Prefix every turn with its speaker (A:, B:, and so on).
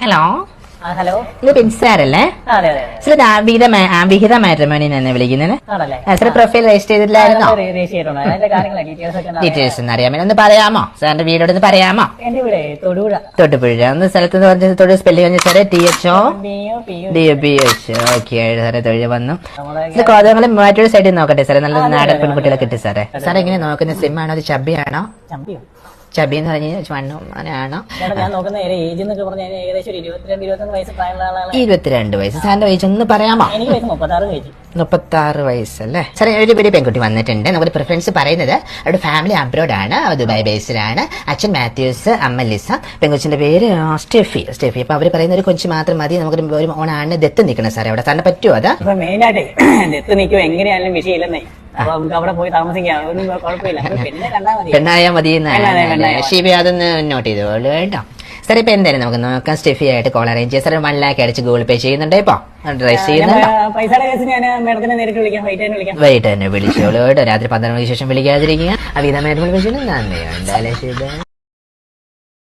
A: Hello
B: hello,
A: ഇത് ബിൻസാരല്ലേ? വിഹിത മാട്രിമോണിന്ന് എന്നെ വിളിക്കുന്നത്. സാർ പ്രൊഫൈൽ രജിസ്റ്റർ ചെയ്തിട്ടില്ലായിരുന്നോ? ഡീറ്റെയിൽസ് ഒന്ന് അറിയാമോ? ഒന്ന് പറയാമോ? സാറിന്റെ വീടോട് ഒന്ന് പറയാമോ? തൊടുപുഴ. ഒന്ന് സ്ഥലത്ത് പറഞ്ഞ തൊഴിൽ സ്പെല്ലിംഗ് പറഞ്ഞ സാറേ THODUPH. ഓക്കെ സാറേ, തൊഴിൽ വന്നു. കോതമംഗലം മൂവാറ്റൂർ സൈഡിൽ നോക്കട്ടെ സാറേ, നല്ല നാടൻ പെൺകുട്ടികളെ കിട്ടി സാറേ. സാറേ എങ്ങനെ നോക്കുന്ന സിം ആണോ അത് ചബിയാണോ? ചബി എന്ന് പറഞ്ഞു വണ്ണോ ആണോ? 22 വയസ്സ്. സാറിന്റെ വയസ്സ് ഒന്ന് പറയാമോ? 36 വയസ്സല്ലേ സാറേ? ഒരു പെൺകുട്ടി വന്നിട്ടുണ്ട്. നമുക്ക് പ്രിഫറൻസ് പറയുന്നത് അവരുടെ ഫാമിലി അബ്രോഡ് ആണ്, ദുബായ് ബേസിലാണ്. അച്ഛൻ മാത്യൂസ്, അമ്മ ലിസ. പെൺകൊച്ചിന്റെ പേര് സ്റ്റെഫി. അപ്പൊ അവര് പറയുന്ന ഒരു കൊച്ചു മാത്രം മതി. നമുക്ക് ഒരു ഓണാണ് ദത്ത് നിൽക്കണം സാറേ. അവിടെ സാറിന് പറ്റുമോ? അത്
B: മെയിനായിട്ട് ദത്ത് നിൽക്കുമോ എങ്ങനെയായാലും വിഷയമില്ലെന്നേ. അവിടെ പോയി താമസിക്കാം,
A: പെണ്ണായാ മതി. ഷീബ അതൊന്ന് നോട്ട് ചെയ്തോളൂ കേട്ടോ സാർ. ഇപ്പൊ എന്തായാലും നമുക്ക് നോക്കാം. സ്റ്റെഫി ആയിട്ട് കോൾ അറേഞ്ച് ചെയ്യാം സാർ. 1 lakh അടിച്ച് ഗൂഗിൾ പേ ചെയ്യുന്നുണ്ട്. ഇപ്പൊ ഡ്രൈവ് ചെയ്യുന്നുണ്ടോ? വൈകിട്ട് തന്നെ വിളിച്ചോളൂ കേട്ടോ. രാത്രി 12 മണിക്ക് ശേഷം വിളിക്കാതിരിക്കുക. അവിധമായിട്ട് വിളിച്ചു. നന്ദിയുണ്ട്.